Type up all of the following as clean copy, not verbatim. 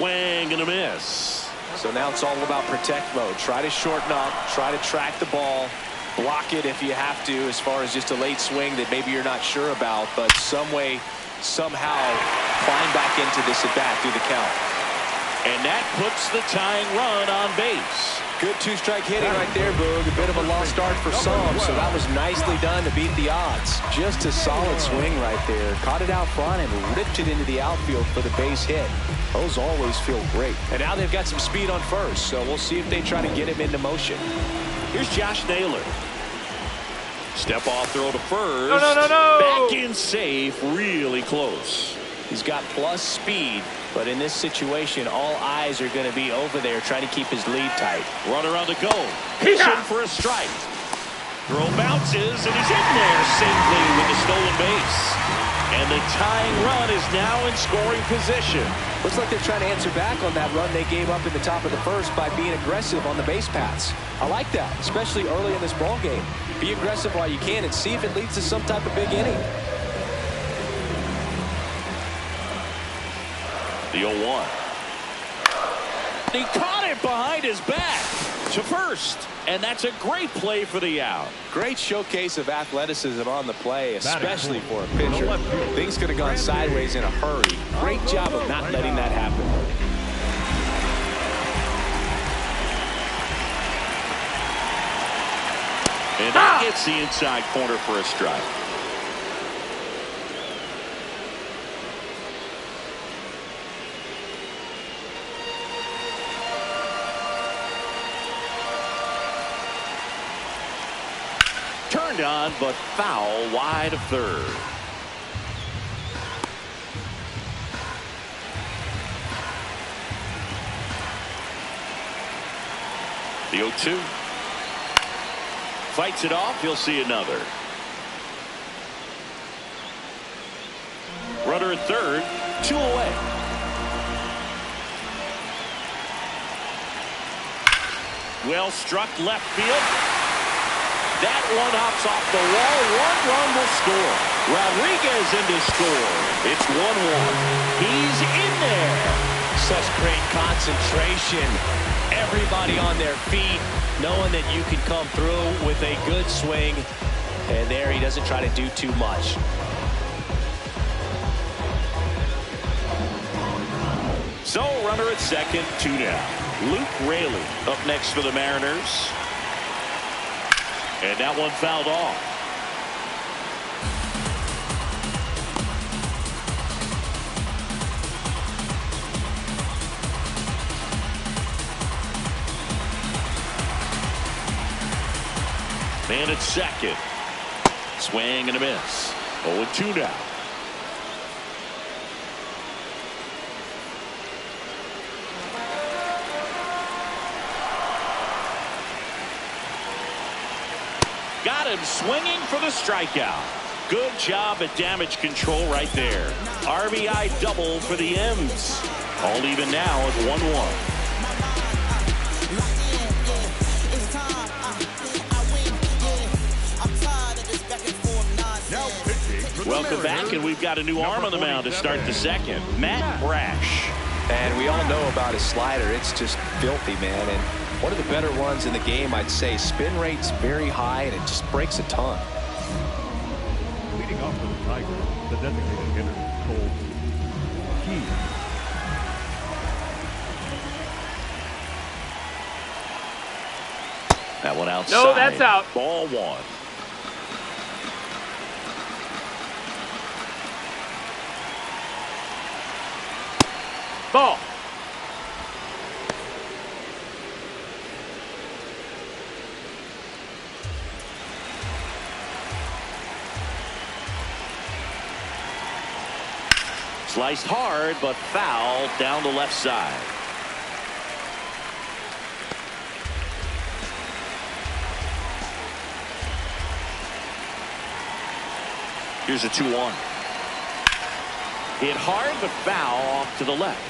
Swing and a miss. So now it's all about protect mode. Try to shorten up, try to track the ball, block it if you have to, as far as just a late swing that maybe you're not sure about, but some way, somehow climb back into this at bat through the count. And that puts the tying run on base. Good two-strike hitting right there, Boog. A bit of a lost start for some, so that was nicely done to beat the odds. Just a solid swing right there. Caught it out front and ripped it into the outfield for the base hit. Those always feel great. And now they've got some speed on first, so we'll see if they try to get him into motion. Here's Josh Naylor. Step off throw to first. No. Back in safe, really close. He's got plus speed, but in this situation, all eyes are going to be over there trying to keep his lead tight. Runner on the go. Pitching for a strike. Throw bounces, and he's in there safely with the stolen base. And the tying run is now in scoring position. Looks like they're trying to answer back on that run they gave up in the top of the first by being aggressive on the base paths. I like that, especially early in this ball game. Be aggressive while you can and see if it leads to some type of big inning. The 0-1. He caught it behind his back to first, and that's a great play for the out. Great showcase of athleticism on the play, especially for a pitcher. Things could have gone sideways in a hurry. Great job of not letting that happen. And that gets the inside corner for a strike. Turned on, but foul wide of third. The 0-2. Fights it off. He'll see another. Runner at third. 2 away. Well struck left field. That one hops off the wall. 1 run will score. Rodriguez in to score. It's 1-1. He's in there. Such great concentration. Everybody on their feet, knowing that you can come through with a good swing. And there he doesn't try to do too much. So runner at second, 2 down. Luke Raley up next for the Mariners. And that one fouled off. Man at second. Swing and a miss. 0-2 now. Got him swinging for the strikeout. Good job at damage control right there. RBI double for the M's. All even now at 1-1. Welcome back, and we've got a new arm on the mound to start the second. Matt Brash. And we all know about his slider. It's just filthy, man. And one of the better ones in the game, I'd say. Spin rate's very high, and it just breaks a ton. Leading off for the Tigers, the designated hitter, Cole Key. That one outside. No, that's out. Ball 1. Ball. Sliced hard, but foul down the left side. Here's a 2-1. Hit hard, but foul off to the left.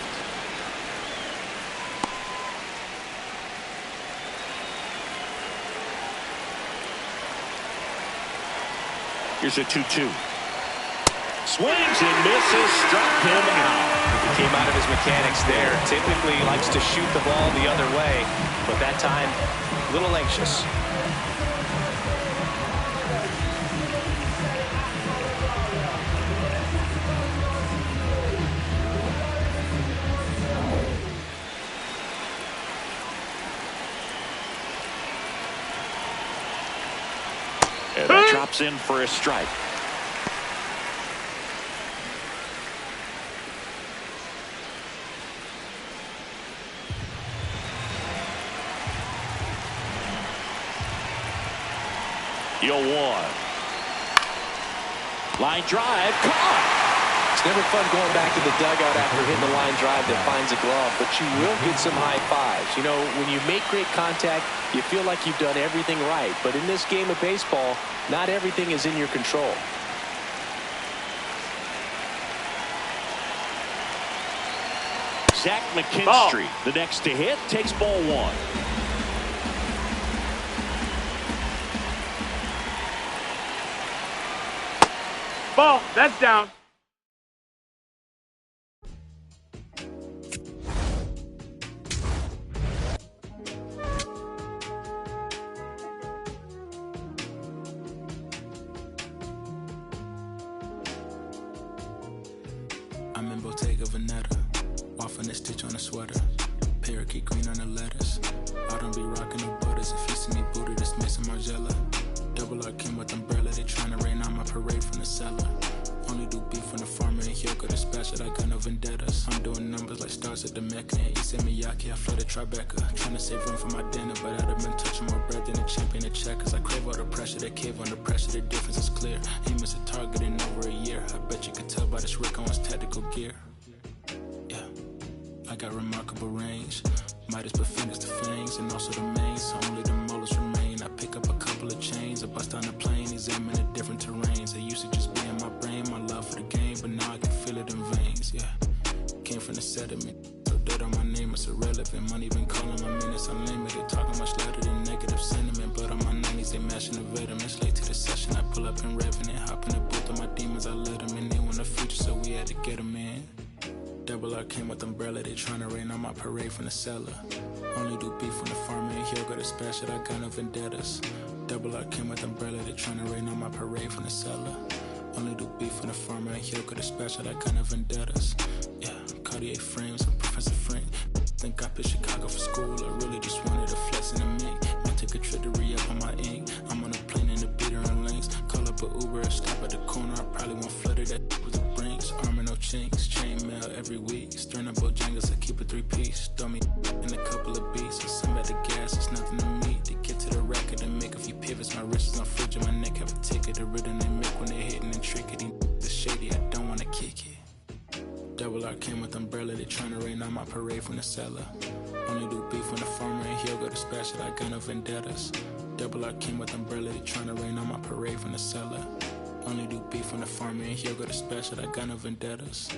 Here's a 2-2. Swings and misses, struck him out. Came out of his mechanics there. Typically likes to shoot the ball the other way, but that time, a little anxious. And that drops in for a strike. You'll one. Line drive, caught. It's never fun going back to the dugout after hitting the line drive that finds a glove, but you will get some high fives. You know, when you make great contact, you feel like you've done everything right. But in this game of baseball, not everything is in your control. Zach McKinstry, the next to hit, takes ball one. Ball. That's down. I'm in Bottega Veneta, waffling a stitch on a sweater, parakeet green on the lettuce. I don't be rocking no butters. If you see me booted, it's Mason Margiela. Double R came with umbrella, they tryna rain on my parade from the cellar. Only do beef from the farmer and Hyoko dispatch it, I got no vendettas. I'm doing numbers like stars at the Mecca and Issei Miyake, I flooded Tribeca. Tryna save room for my dinner, but I'd have been touching more bread than a champion of checkers. I crave all the pressure, they cave under pressure, the difference is clear. He missed a target in over a year, I bet you could tell by this Rick Owens tactical gear. Yeah, I got remarkable range, Midas put fingers to fangs, and also the main, so only the molars remain. I pick up a couple of chains, I bust on the plane, examine the different terrains. It used to just be in my brain, my love for the game, but now I can feel it in veins, yeah. Came from the sediment, so dirt on my name, it's irrelevant. Money been calling my minutes unlimited, talking much louder than negative sentiment. But on my 90s, they mashing the veterans. Late to the session, I pull up in Revenant, hop in the booth of my demons, I let them in. They want a future, so we had to get them in. Double R came with umbrella, they tryna rain on my parade from the cellar. Only do beef from the farmer and Hyoko dispatch it, I got no vendettas. Double R came with umbrella, they tryna rain on my parade from the cellar. Only do beef from the farmer and Hyoko dispatch it, I got no vendettas. Yeah, Cartier frames, I'm Professor Frank. Think I picked Chicago for school, I really just wanted a flex in the mink. I took a trip to re-up on my ink. I'm on a plane in the beater and links. Call up a Uber, stop at the corner, I probably won't flutter that with the brinks. Armor no chinks, chain mail every week. Stirring up Bojangles, I keep a 3-piece. Throw me in a couple of beats, and some at the gas, it's nothing to me. To get to the record and make a few pivots, my wrist is on fridge and my neck have a ticket. The rhythm they make when they're hitting and tricky. The shady, I don't wanna kick it. Double R came with umbrella, they tryna rain on my parade from the cellar. Only do beef from the farmer and Hyoko dispatch it, I got no vendettas. Double R came with umbrella, they tryna rain on my parade from the cellar. Only do beef from the farmer and Hyoko dispatch it, I got no vendettas.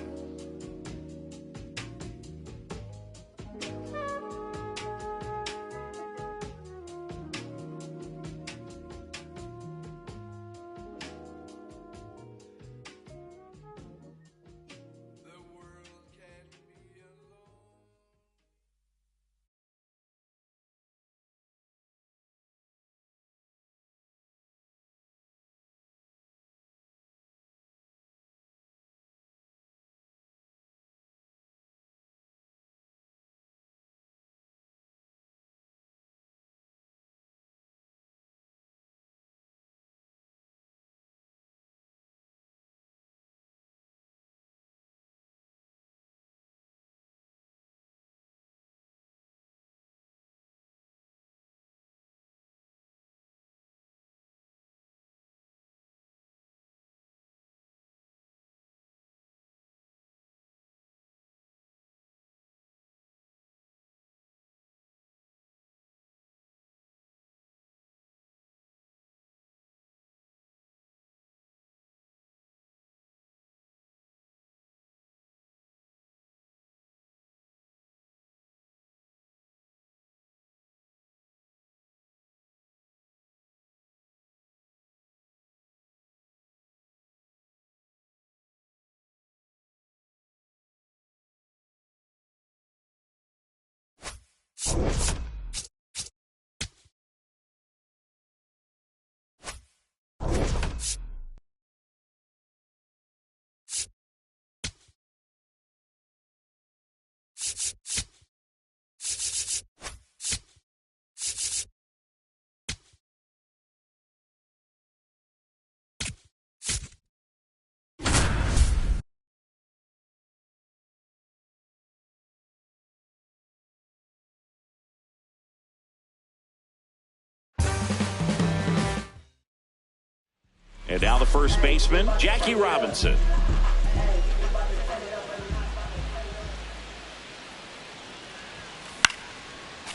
And now the first baseman, Jackie Robinson.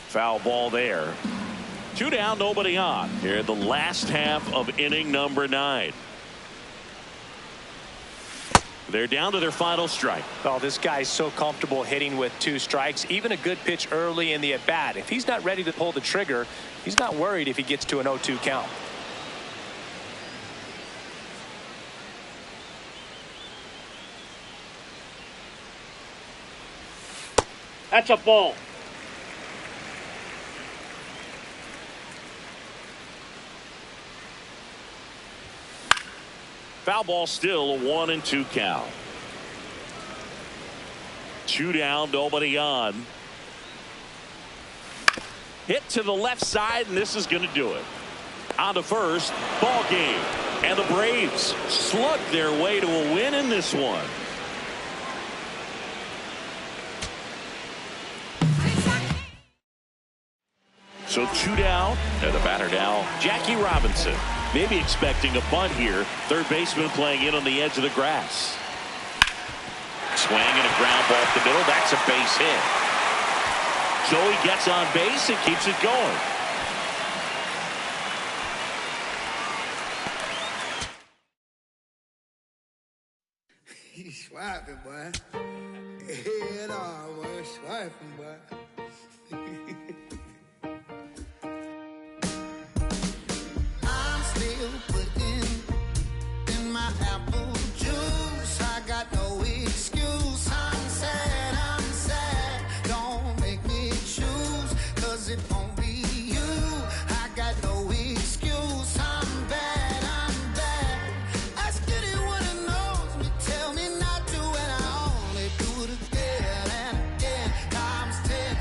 Foul ball there. 2 down, nobody on. Here in the last half of inning number 9. They're down to their final strike. Oh, this guy's so comfortable hitting with 2 strikes. Even a good pitch early in the at-bat. If he's not ready to pull the trigger, he's not worried if he gets to an 0-2 count. That's a ball. Foul ball, still a 1-2 count. 2 down, nobody on. Hit to the left side, and this is going to do it. On to first, ball game. And the Braves slug their way to a win in this one. So 2 down, and the batter now, Jackie Robinson. Maybe expecting a bunt here. Third baseman playing in on the edge of the grass. Swing and a ground ball up the middle. That's a base hit. Joey gets on base and keeps it going. He's swiping, boy. Head on, boy. Swiping, boy. I'm still putting in my apple juice. I got no excuse. I'm sad. Don't make me choose, 'cause it won't be you. I got no excuse. I'm bad. Ask anyone who knows me, tell me not to, and I only do it again and again. Times 10,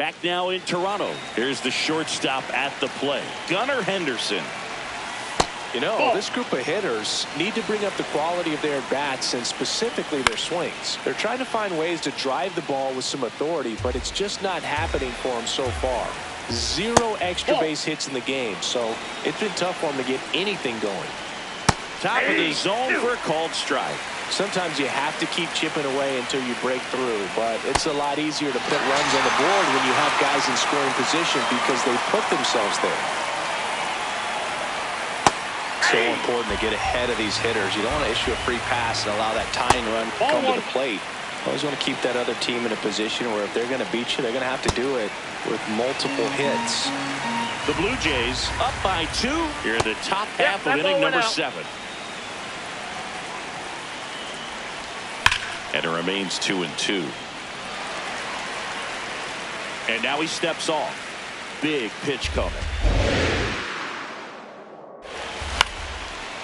Back now in Toronto. Here's the shortstop at the plate, Gunnar Henderson. You know, this group of hitters need to bring up the quality of their bats and specifically their swings. They're trying to find ways to drive the ball with some authority, but it's just not happening for them so far. 0 extra base hits in the game, so it's been tough for them to get anything going. Top of the zone for a called strike. Sometimes you have to keep chipping away until you break through, but it's a lot easier to put runs on the board when you have guys in scoring position because they put themselves there. So important to get ahead of these hitters. You don't want to issue a free pass and allow that tying run to come to the plate. You always want to keep that other team in a position where if they're going to beat you, they're going to have to do it with multiple hits. The Blue Jays up by 2 here in the top half of inning number 7. And it remains 2-2. And now he steps off. Big pitch coming.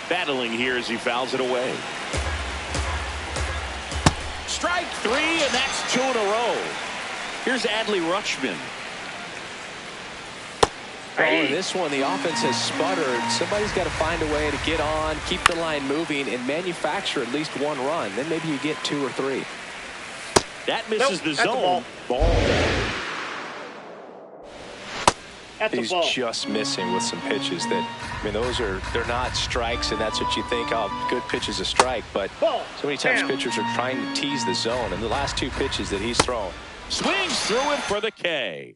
Battling here as he fouls it away. Strike 3, and that's 2 in a row. Here's Adley Rutschman. Oh, in this one, the offense has sputtered. Somebody's got to find a way to get on, keep the line moving, and manufacture at least 1 run. Then maybe you get 2 or 3. That misses the zone. He's just missing with some pitches that, I mean, they're not strikes, and that's what you think, oh, good pitch is a strike. But so many times pitchers are trying to tease the zone, and the last 2 pitches that he's thrown. Swings through it for the K.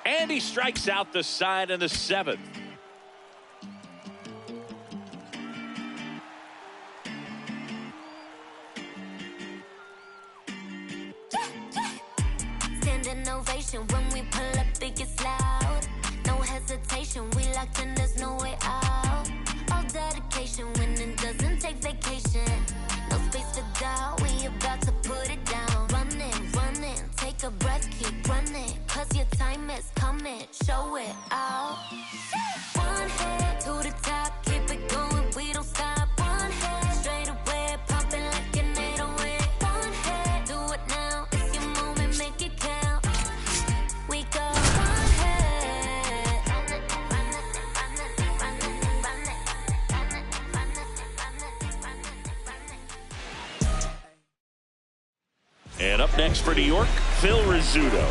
And he strikes out the side in the 7th. Standing ovation when we pull up, it gets loud. No hesitation, we locked in, there's no way out. All dedication, winning doesn't take vacation. No space for doubt, we about to put it down. Running, take a breath, keep running. Cause your time is coming, show it out. 1 head to the top, keep it going, we don't stop. 1 head, straight away, popping like an 808. 1 head, do it now, it's your moment, make it count. We go 1 head. And up next for New York, Phil Rizzuto.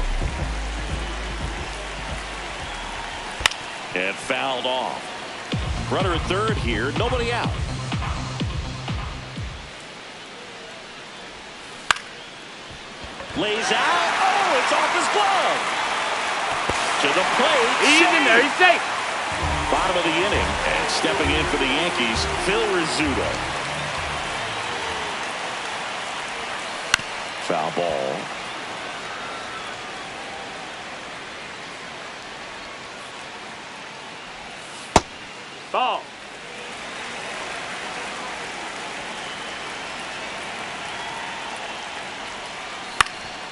And fouled off. Runner at third here, nobody out. Lays out. Oh, it's off his glove. To the plate. He's in there. He's safe. Bottom of the inning. And stepping in for the Yankees, Phil Rizzuto. Foul ball. Ball.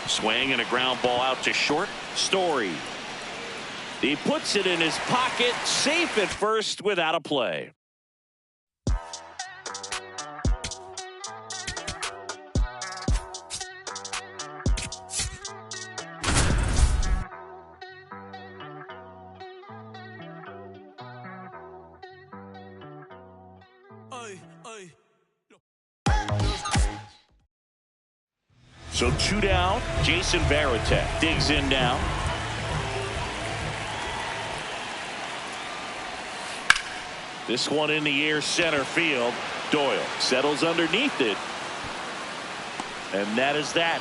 Swing and a ground ball out to short. Story. He puts it in his pocket, safe at first without a play. So 2 down. Jason Varitek digs in now. This one in the air, center field. Doyle settles underneath it. And that is that.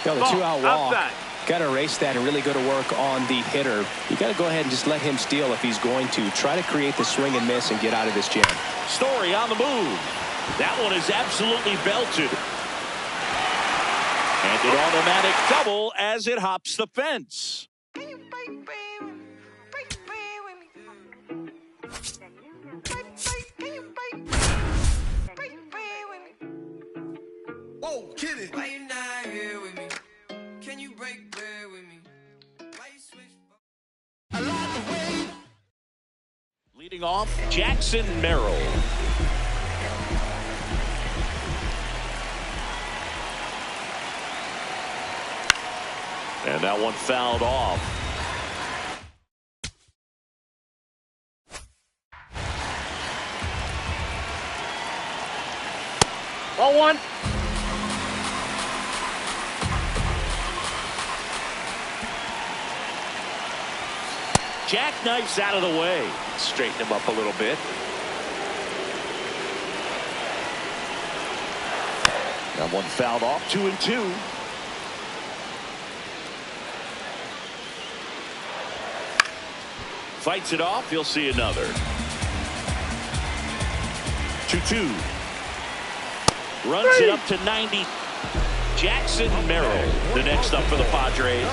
The 2-out walk. Got to erase that and really go to work on the hitter. You got to go ahead and just let him steal if he's going to. Try to create the swing and miss and get out of this jam. Story on the move. That one is absolutely belted. And an automatic double as it hops the fence. Whoa, kid it. Off Jackson Merrill. And that one fouled off. Ball one. Jackknifes out of the way. Straighten him up a little bit. That one fouled off, 2-2. Fights it off, he'll see another. 2-2. Runs it up to 90. Jackson Merrill, the next up for the Padres.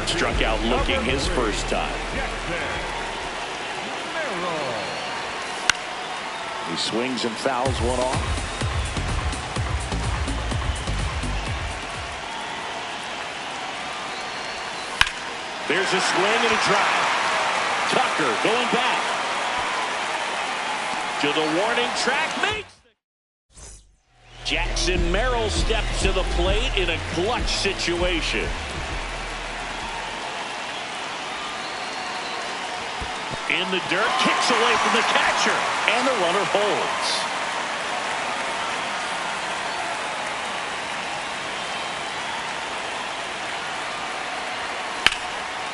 Struck out looking his first time. He swings and fouls one off. There's a swing and a drive. Tucker going back to the warning track. Makes Jackson Merrill steps to the plate in a clutch situation. In the dirt, kicks away from the catcher, and the runner holds.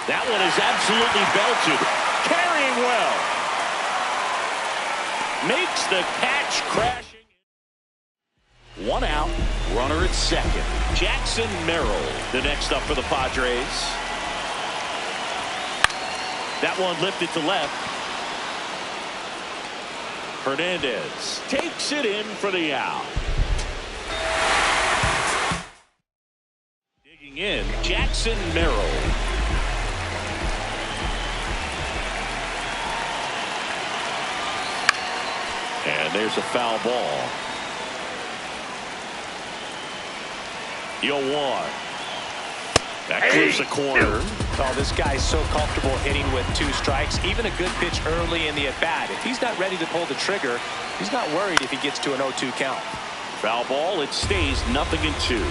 That one is absolutely belted. Carrying well. Makes the catch crashing. One out, runner at second. Jackson Merrill, the next up for the Padres. That one lifted to left. Hernandez takes it in for the out. Digging in, Jackson Merrill. And there's a foul ball. 0-1. That clears the corner. Oh, this guy's so comfortable hitting with 2 strikes. Even a good pitch early in the at-bat. If he's not ready to pull the trigger, he's not worried if he gets to an 0-2 count. Foul ball, it stays 0-2.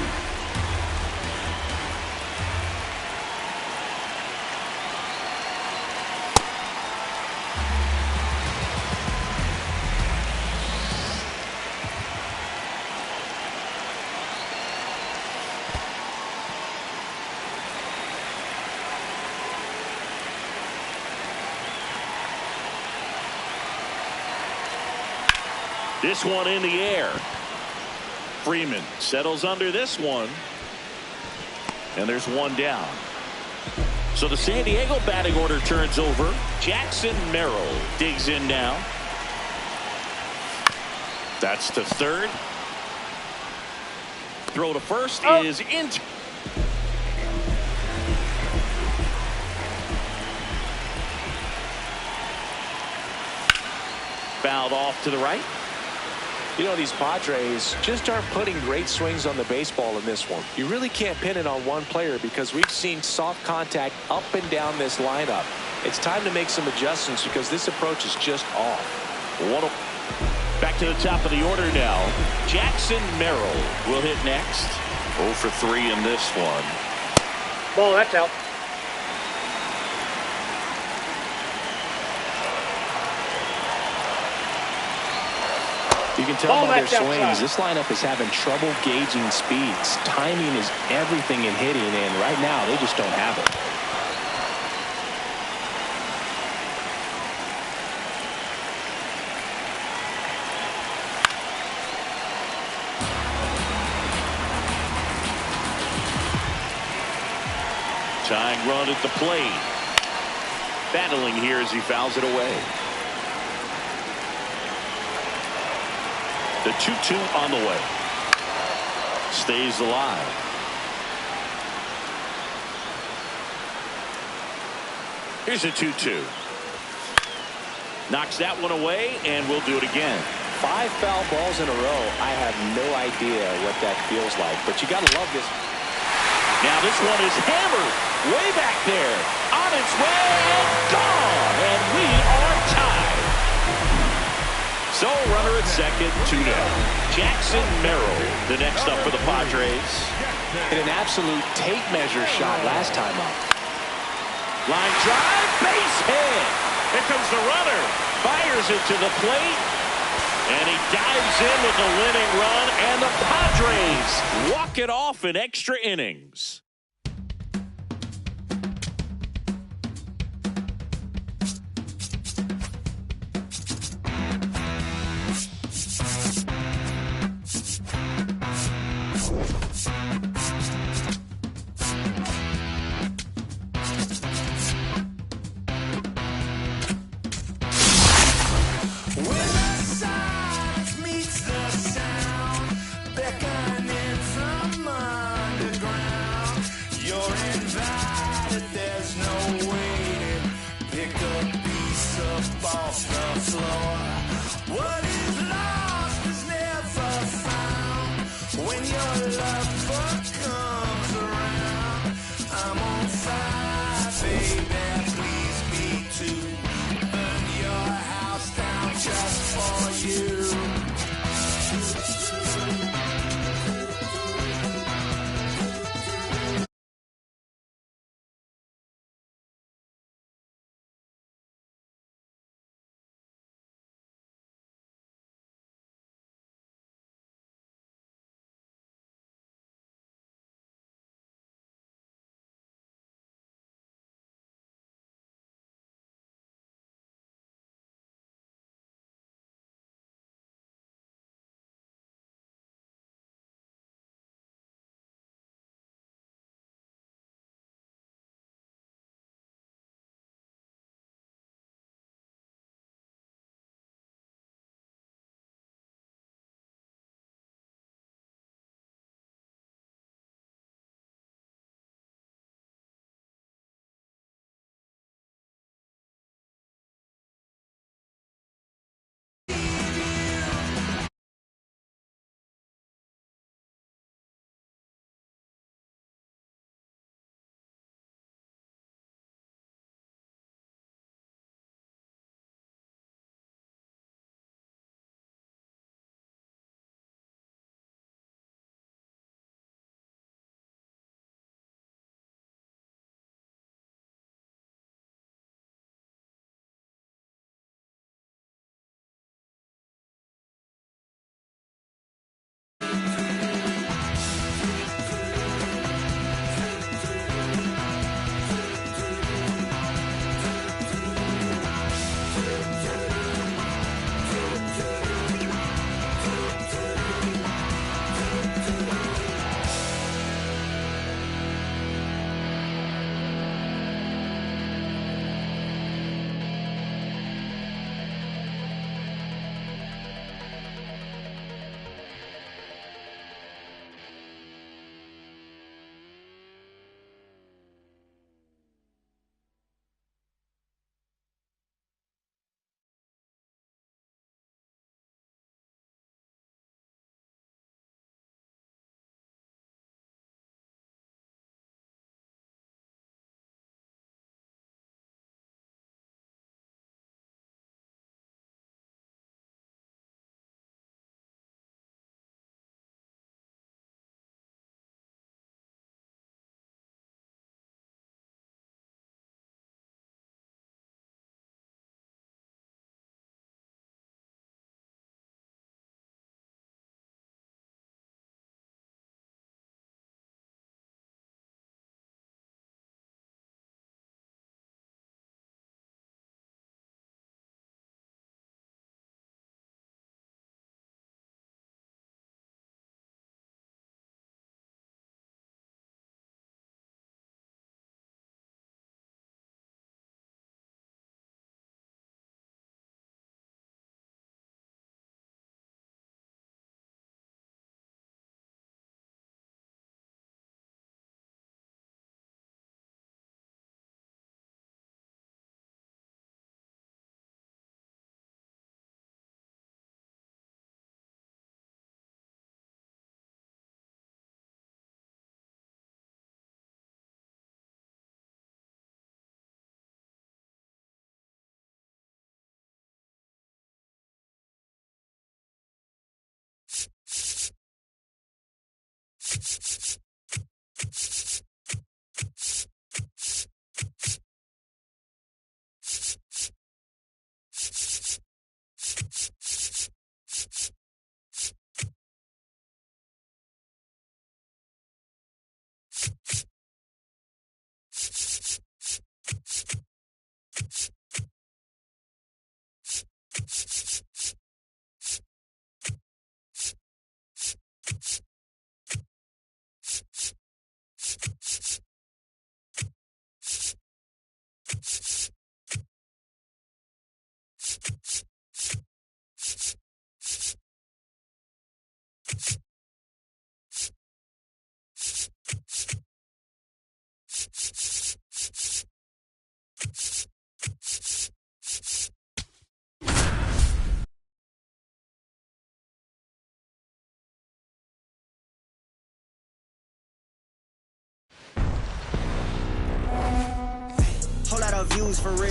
This one in the air. Freeman settles under this one. And there's one down. So the San Diego batting order turns over. Jackson Merrill digs in now. That's to third. Throw to first is into. Fouled off to the right. You know, these Padres just aren't putting great swings on the baseball in this one. You really can't pin it on one player because we've seen soft contact up and down this lineup. It's time to make some adjustments because this approach is just off. Back to the top of the order now. Jackson Merrill will hit next. 0 for 3 in this one. Ball, that's out. You can tell by their swings, this lineup is having trouble gauging speeds. Timing is everything in hitting, and right now they just don't have it. Tying run at the plate. Battling here as he fouls it away. The 2-2 on the way. Stays alive. Here's a 2-2. Knocks that one away, and we'll do it again. 5 foul balls in a row. I have no idea what that feels like, but you got to love this. Now this one is hammered way back there. On its way and gone. And we are tied. So runner at second, 2 down. Jackson Merrill, the next up for the Padres. Hit an absolute tape measure shot last time up. Line drive, base hit. Here comes the runner. Fires it to the plate. And he dives in with a winning run. And the Padres walk it off in extra innings.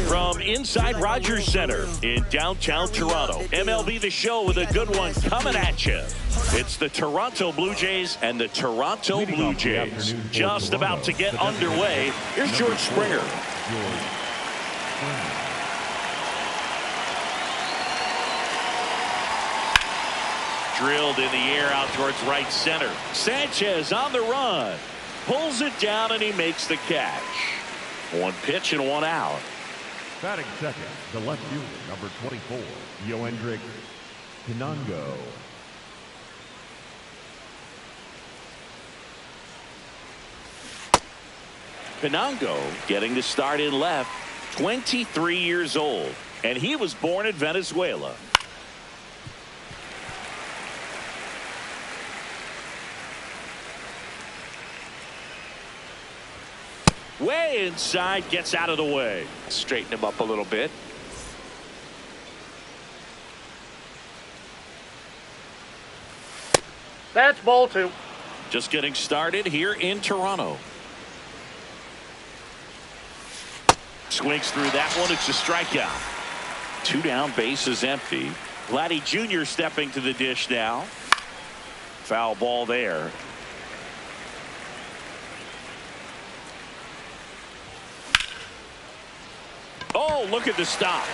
From inside Rogers Center in downtown Toronto, MLB The Show with a good one coming at you. It's the Toronto Blue Jays and the Toronto Blue Jays just about to get underway. Here's George Springer. Drilled in the air out towards right center. Sanchez on the run. Pulls it down and he makes the catch. One pitch and one out. Batting second, the left fielder, number 24, Yoendrick Pinango. Pinango getting the start in left, 23 years old, and he was born in Venezuela. Way inside, gets out of the way. Straighten him up a little bit. That's ball two. Just getting started here in Toronto. Swings through that one. It's a strikeout. 2 down, base is empty. Vladdy Jr. stepping to the dish now. Foul ball there. Oh, look at the stop.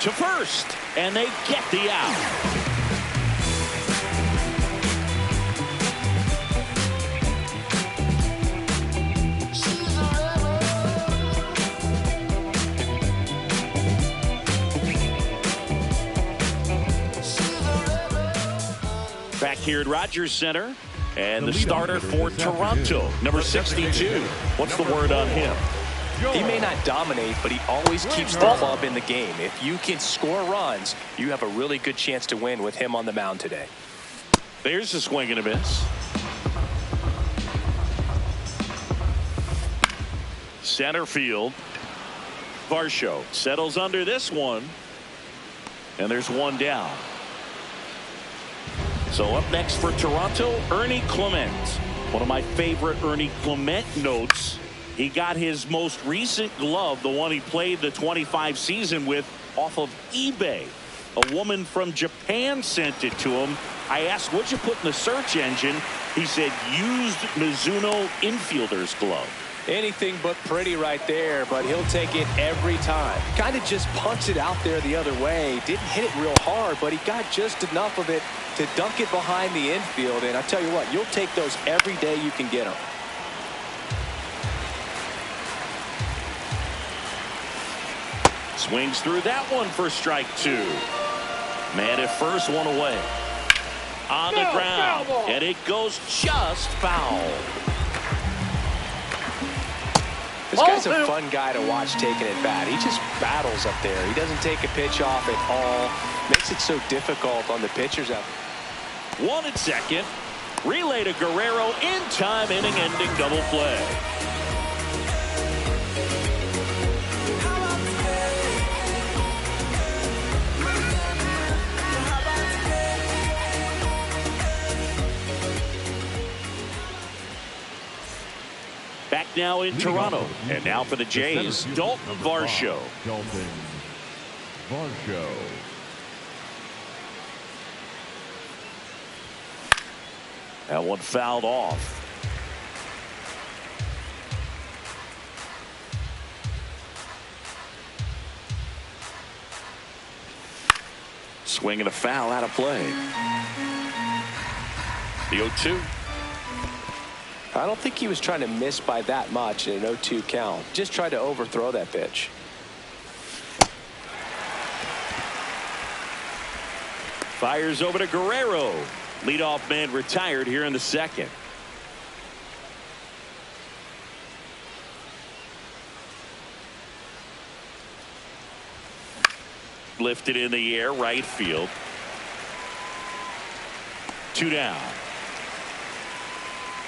To first, and they get the out. Back here at Rogers Center, and the starter for Toronto, number 62. What's the word on him? He may not dominate, but he always keeps the club in the game. If you can score runs, you have a really good chance to win with him on the mound today. There's a swing and a miss. Center field. Varsho settles under this one, and there's one down. So up next for Toronto, Ernie Clement. One of my favorite Ernie Clement notes. He got his most recent glove, the one he played the 25 season with, off of eBay. A woman from Japan sent it to him. I asked, what'd you put in the search engine? He said, used Mizuno infielder's glove. Anything but pretty right there, but he'll take it every time. Kind of just punched it out there the other way. Didn't hit it real hard, but he got just enough of it to dunk it behind the infield. And I tell you what, you'll take those every day you can get them. Swings through that one for strike 2. Man at first, one away. On the ground, and it goes just foul. This guy's a fun guy to watch taking at bat. He just battles up there. He doesn't take a pitch off at all. Makes it so difficult on the pitchers out there. 1 at second. Relay to Guerrero in time, inning-ending double play. Back now in Toronto, and now for the Jays, Dalton Varsho. Dalton Varsho. That one fouled off. Swing and a foul out of play. The 0-2. I don't think he was trying to miss by that much in an 0-2 count. Just tried to overthrow that pitch. Fires over to Guerrero. Leadoff man retired here in the second. Lifted in the air, right field. 2 down.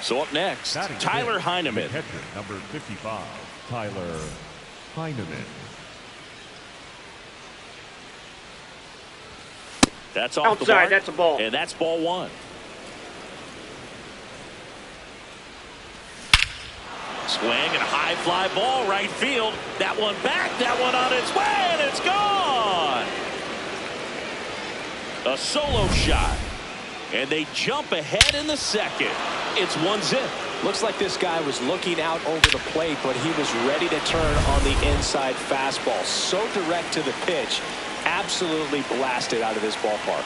So up next, Tyler Heineman. Catcher, number 55, Tyler Heineman. That's off outside, the mark, that's a ball. And that's ball 1. Swing and a high fly ball right field. That one back, that one on its way, and it's gone. A solo shot. And they jump ahead in the second. It's 1-0. Looks like this guy was looking out over the plate, but he was ready to turn on the inside fastball. So direct to the pitch. Absolutely blasted out of this ballpark.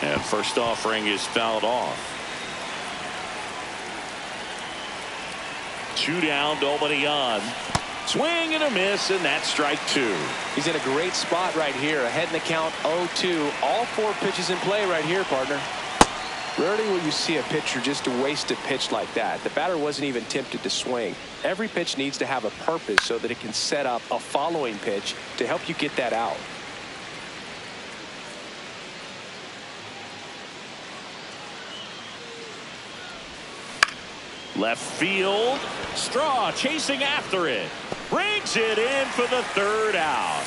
And first offering is fouled off. 2 down, nobody on. Swing and a miss, and that's strike 2. He's in a great spot right here. Ahead in the count 0-2. All 4 pitches in play right here, partner. Rarely will you see a pitcher just waste a pitch like that. The batter wasn't even tempted to swing. Every pitch needs to have a purpose so that it can set up a following pitch to help you get that out. Left field. Straw chasing after it. Brings it in for the 3rd out.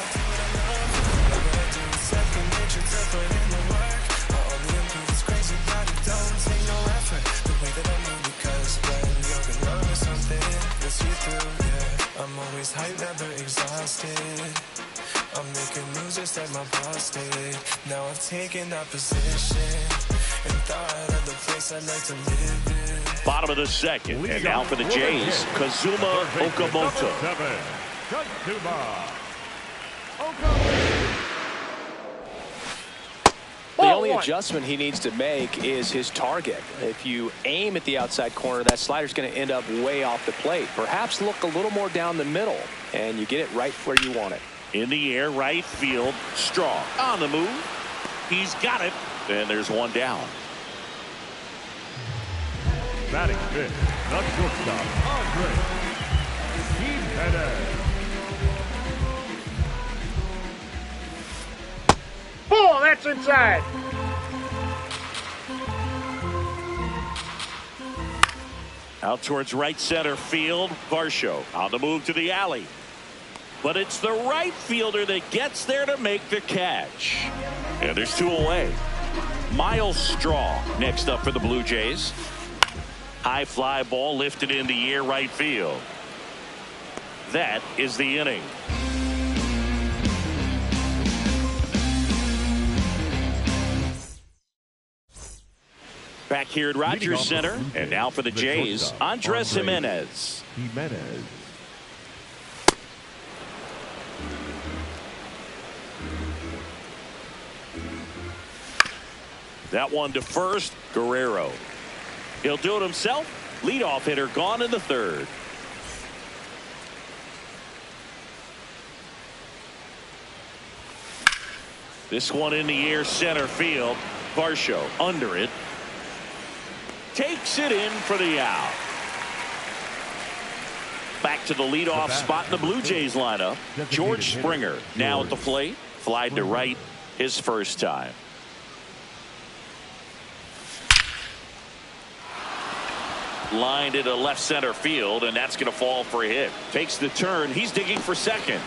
I'm always hyped, never exhausted. I'm making moves just like my boss did. Now I've taken that position and thought of the place I'd like to live in. Bottom of the second, and now for the Jays, Kazuma Okamoto. The only adjustment he needs to make is his target. If you aim at the outside corner, that slider's going to end up way off the plate. Perhaps look a little more down the middle, and you get it right where you want it. In the air, right field. Straw on the move. He's got it, and there's 1 down. Batting fifth, the shortstop, Andre Jimenez. Ball, that's inside. Out towards right center field. Varsho on the move to the alley. But it's the right fielder that gets there to make the catch. And there's 2 away. Miles Straw next up for the Blue Jays. High fly ball lifted in the air, right field. That is the inning. Back here at Rogers Center, and now for the Jays, Andres Jimenez. That one to first, Guerrero. He'll do it himself. Leadoff hitter gone in the 3rd. This one in the air, center field. Varsho under it. Takes it in for the out. Back to the leadoff spot in the Blue Jays lineup. George Springer now at the plate. Fly to right his first time. Lined into left center field, and that's going to fall for a hit. Takes the turn. He's digging for second.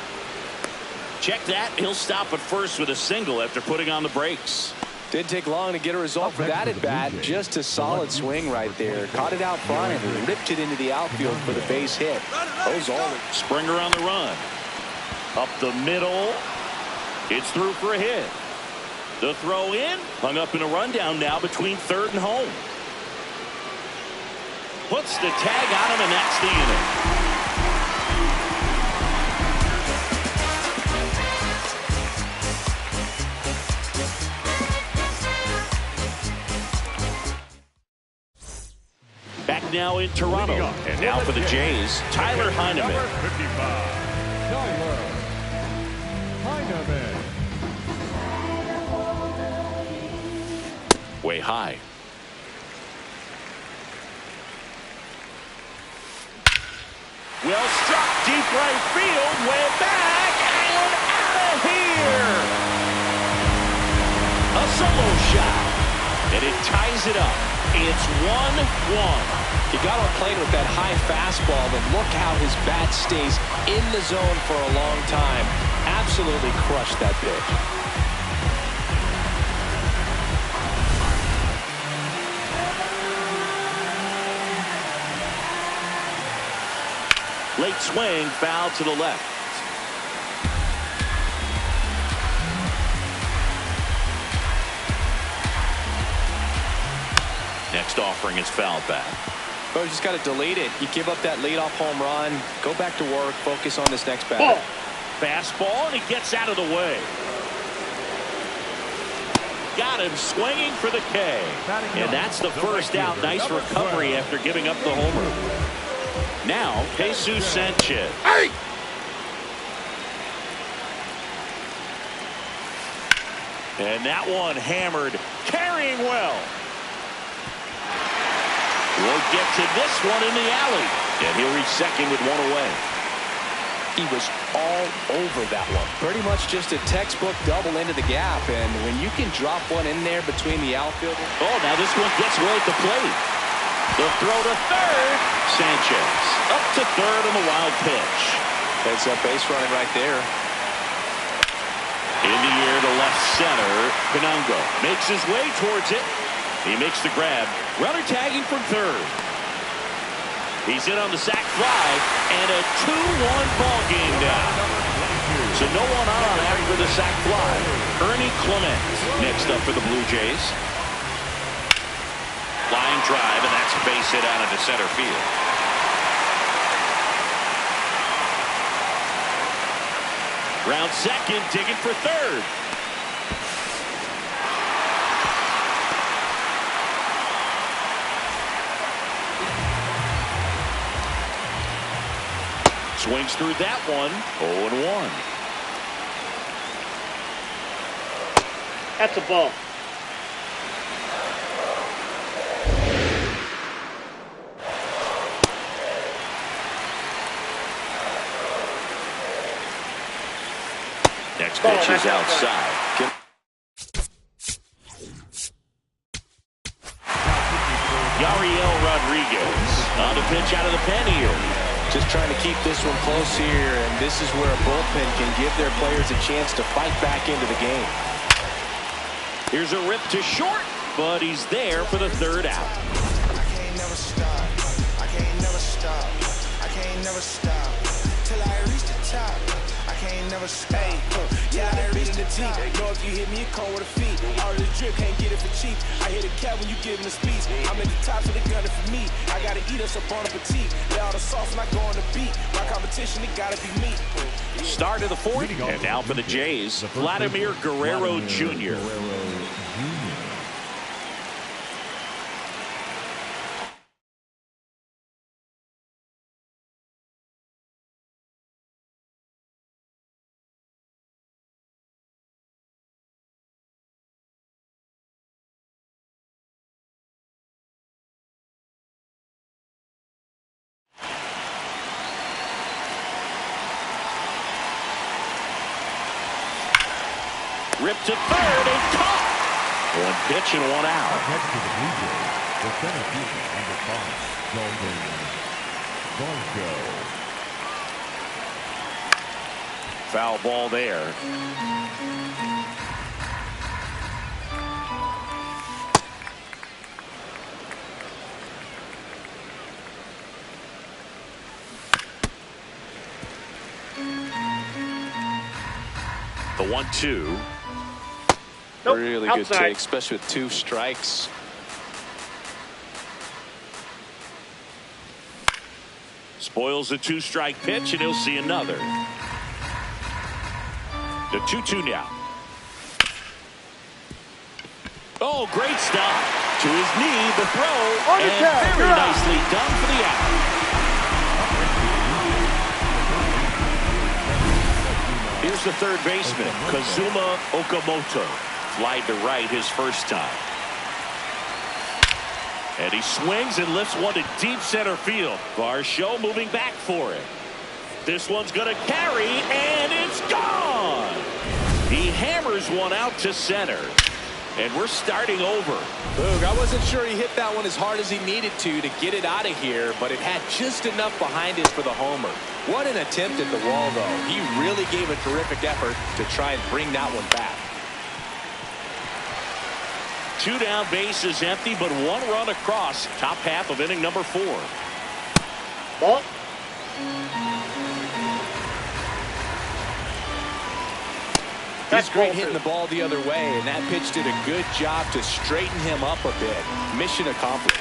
Check that. He'll stop at first with a single after putting on the brakes. Didn't take long to get a result for that at bat. Just a solid swing right there. Caught it out front and ripped it into the outfield for the base hit. Those all. Springer on the run. Up the middle. It's through for a hit. The throw in, hung up in a rundown now between third and home. Puts the tag on him, and that's the inning. Back now in Toronto, and now for the Jays, Tyler Heineman. Number 55, Tyler Heineman. Way high. Well struck, deep right field, way back, and out of here. A solo shot, and it ties it up. It's 1-1. He got on plane with that high fastball, and look how his bat stays in the zone for a long time. Absolutely crushed that pitch. Late swing, foul to the left. Next offering is fouled back. Oh, you just got to delete it. You give up that leadoff home run, go back to work, focus on this next batter. Ball. Fastball, and he gets out of the way. Got him swinging for the K. And that's the first out. Nice recovery after giving up the homer. Now, Jesus Sanchez. Hey! And that one hammered, carrying well. We'll get to this one in the alley. And he'll reach second with one away. He was all over that one. Pretty much just a textbook double into the gap. And when you can drop one in there between the outfield. Oh, now this one gets way at the plate. The throw to third. Sanchez up to third on the wild pitch. That's a base running right there. In the air to left center. Pinango makes his way towards it. He makes the grab. Runner tagging from third. He's in on the sac fly, and a 2-1 ball game now. So no one on after the sac fly. Ernie Clement next up for the Blue Jays. Line drive, and that's a base hit out into center field. Round second, digging for third. Swings through that one. 0-1. That's a ball. Next pitch is outside. Yariel Rodriguez on the pitch out of the pen here. Just trying to keep this one close here, and this is where a bullpen can give their players a chance to fight back into the game. Here's a rip to short, but he's there for the third out. I can't never stop. I can't never stop. I can't never stop till I reach the top. I can't never stop. Yeah, I done reached the top. Know if you hit me, it come with a feet. All this drip, can't get it for cheap. I hit a cat when you giving a speech. I'm at the top, so they gunning for me. I gotta eat us up on a petite. Lay all the sauce and I go on the beat. My competition, it gotta be me. Start of the fourth, and now for the Jays, Vladimir Guerrero Jr. Ripped to third and caught. One pitch and one out. Next to the Blue Jays, the center fielder, number 5, Golden. Foul ball there. The 1-2. Nope, Really good outside. take, especially with 2 strikes. Spoils a 2-strike pitch, and he'll see another. The 2-2 now. Oh, great stop. To his knee, the throw, On the and tag, very you're out. nicely done for the out. Here's the third baseman, Kazuma Okamoto. Flied to right his first time. And he swings and lifts one to deep center field. Varsho moving back for it. This one's going to carry, and it's gone. He hammers one out to center. And we're starting over. Boog, I wasn't sure he hit that one as hard as he needed to get it out of here, but it had just enough behind it for the homer. What an attempt at the wall, though. He really gave a terrific effort to try and bring that one back. 2 down, bases empty, but 1 run across. Top half of inning number 4. Ball. He's great hitting the ball the other way, and that pitch did a good job to straighten him up a bit. Mission accomplished.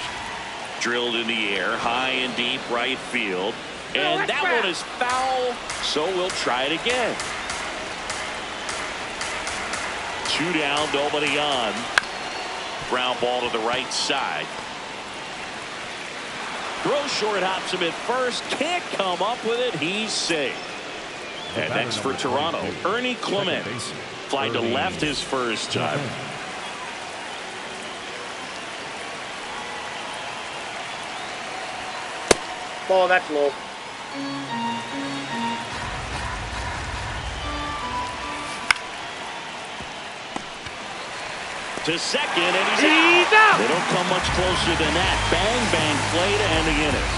Drilled in the air, high and deep right field. And that one is foul, so we'll try it again. 2 down, nobody on. Ground ball to the right side. Throw short, hops him at first. Can't come up with it. He's safe. And next for Toronto, Ernie Clement. Fly to left his first time. Ball, that's low. To second, and he's out. They don't come much closer than that. Bang, bang play to end the inning.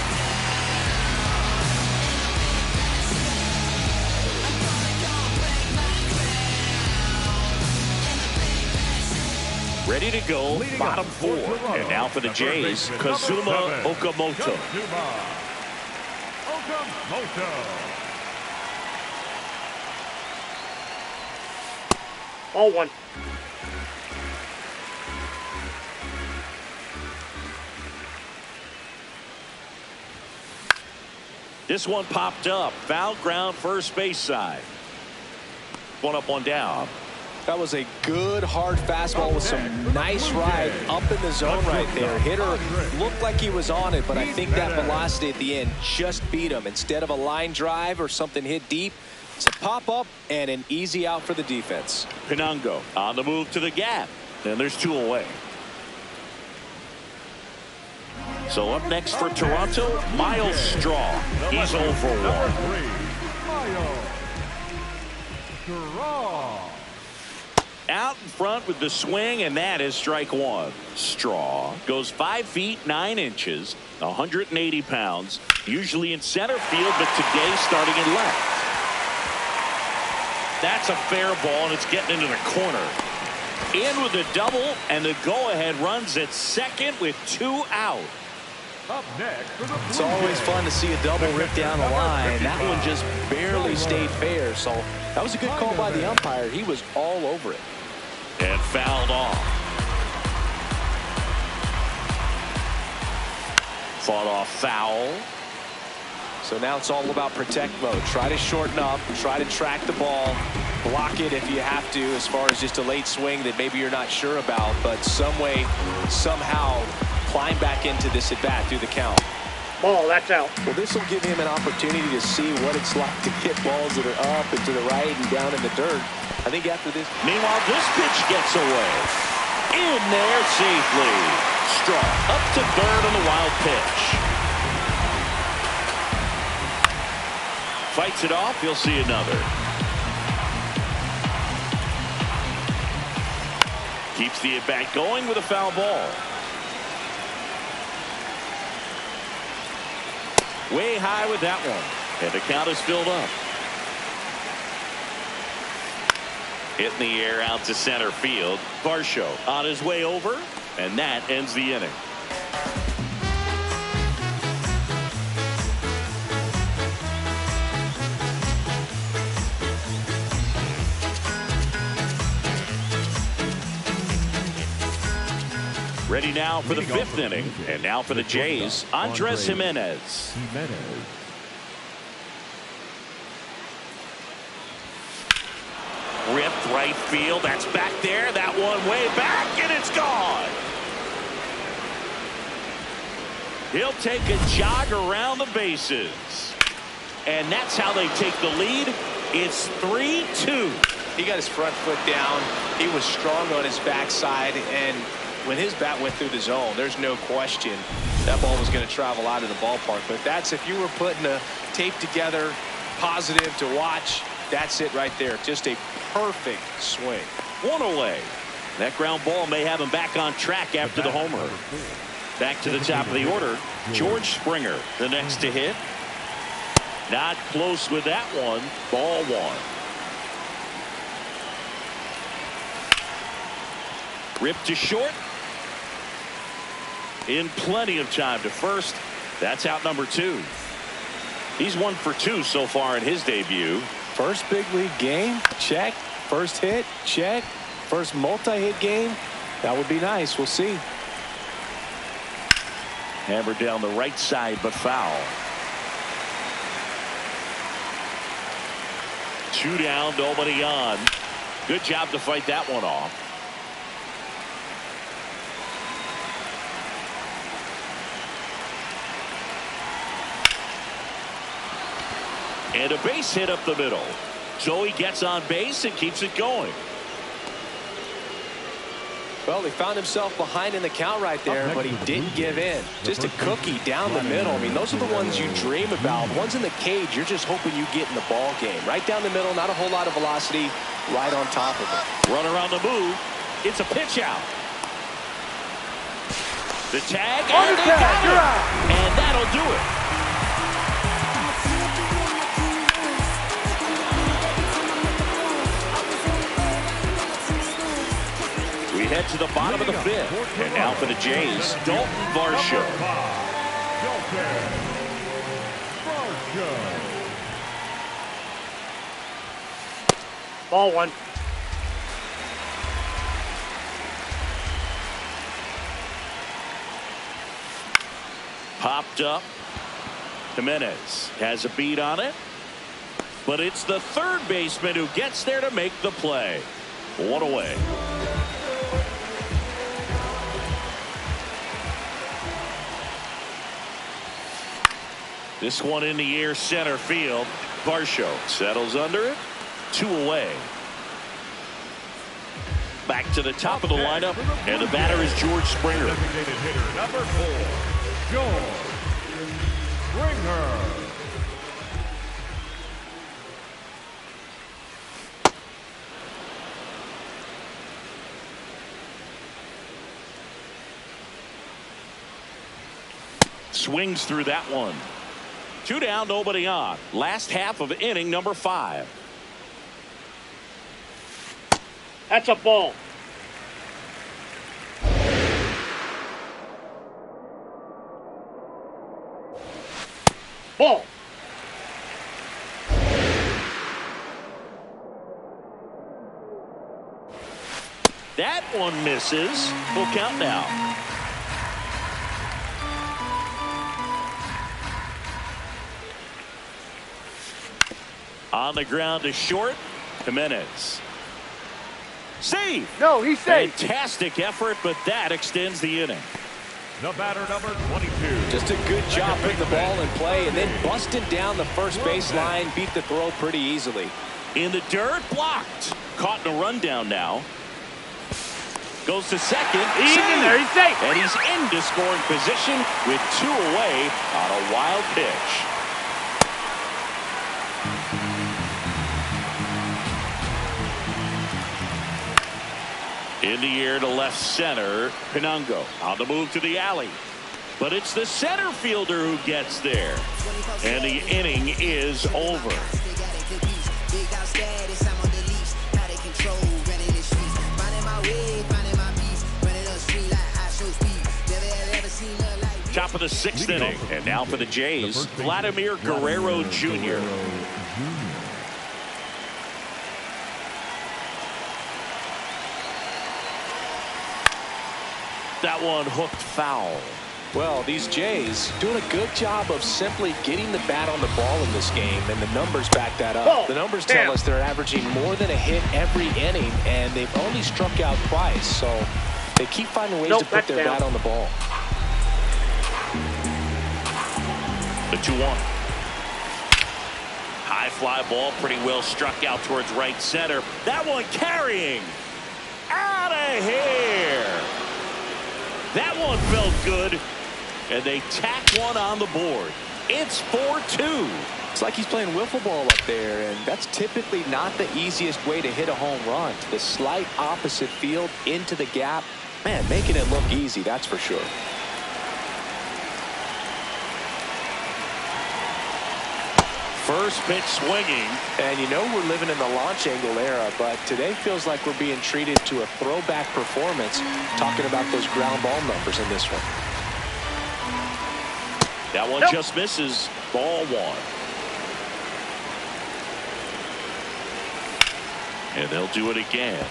Ready to go, bottom 4. And now for the Jays, Kazuma Okamoto. All 1. This one popped up. Foul ground, first base side. 1 up, 1 down. That was a good hard fastball with some nice ride up in the zone right there. Hitter looked like he was on it, but I think that velocity at the end just beat him. Instead of a line drive or something hit deep, it's a pop-up and an easy out for the defense. Pinango on the move to the gap. And there's 2 away. So up next for Toronto, Miles Straw. He's 0 for 1. Out in front with the swing, and that is strike 1. Straw goes 5 feet 9 inches, 180 pounds, usually in center field, but today starting in left. That's a fair ball, and it's getting into the corner. In with a double, and the go-ahead runs at second with 2 out. It's always fun to see a double rip down the line. That one just barely stayed fair, so that was a good call by the umpire. He was all over it. And fouled off. Fought off foul. So now it's all about protect mode. Try to shorten up, try to track the ball, block it if you have to, as far as just a late swing that maybe you're not sure about, but some way, somehow climb back into this at bat through the count. Ball, that's out. Well, this will give him an opportunity to see what it's like to hit balls that are up and to the right and down in the dirt. I think after this. Meanwhile, this pitch gets away. In there safely. Straw up to third on the wild pitch. Fights it off. He'll see another. Keeps the at-bat going with a foul ball. Way high with that one. And the count is filled up. Hit in the air out to center field. Varsho on his way over, and that ends the inning. Ready now for the 5th inning. And now for the Jays, Andres Jimenez. Ripped right field. That's back there. That one way back, and it's gone. He'll take a jog around the bases. And that's how they take the lead. It's 3-2. He got his front foot down. He was strong on his backside, and when his bat went through the zone, there's no question that ball was going to travel out of the ballpark. But that's, if you were putting a tape together, positive to watch, that's it right there. Just a perfect swing. One away. That ground ball may have him back on track after the homer. Back to the top of the order, George Springer, the next to hit. Not close with that one. Ball 1. Ripped to short. In plenty of time to first. That's out number 2. He's 1 for 2 so far in his debut. First big league game, check. First hit, check. First multi-hit game, that would be nice. We'll see. Hammered down the right side, but foul. 2 down, nobody on. Good job to fight that one off. And a base hit up the middle. So he gets on base and keeps it going. Well, he found himself behind in the count right there, but he didn't give in. Just a cookie down the middle. I mean, those are the ones you dream about. Ones in the cage, you're just hoping you get in the ball game. Right down the middle, not a whole lot of velocity, right on top of it. Run around the move. It's a pitch out. The tag, and they got it. And that'll do it. We head to the bottom of the 5th. And now for the Jays, Dalton Varsho. Ball 1. Popped up. Jimenez has a beat on it. But it's the third baseman who gets there to make the play. 1 away. This one in the air, center field. Varsho settles under it. 2 away. Back to the top of the lineup, and the batter is George Springer. Designated hitter number 4, George Springer. Swings through that one. 2 down, nobody on. Last half of inning number 5. That's a ball. Ball. That one misses. Full count now. On the ground to short. Jimenez. Save. No, he's safe. Fantastic effort, but that extends the inning. The batter number 22. Just a good job putting the ball in play and then busting down the first baseline. Beat the throw pretty easily. In the dirt, blocked. Caught in a rundown now. Goes to second. He's in there. He's safe. And he's into scoring position with 2 away on a wild pitch. In the air to left center, Pinango on the move to the alley. But it's the center fielder who gets there. And the inning is over. Top of the 6th inning. And now for the Jays, Vladimir Guerrero Jr. That one hooked foul. Well, these Jays doing a good job of simply getting the bat on the ball in this game, and the numbers back that up. Ball. The numbers tell us they're averaging more than a hit every inning, and they've only struck out twice, so they keep finding ways to put their bat on the ball. The 2-1. High fly ball, pretty well struck out towards right center. That one carrying. Out of here. That one felt good. And they tack one on the board. It's 4-2. It's like he's playing wiffle ball up there, and that's typically not the easiest way to hit a home run. To the slight opposite field, into the gap. Man, making it look easy, that's for sure. First pitch swinging. And you know we're living in the launch angle era, but today feels like we're being treated to a throwback performance, talking about those ground ball numbers in this one. That one just misses. Ball 1. And they'll do it again.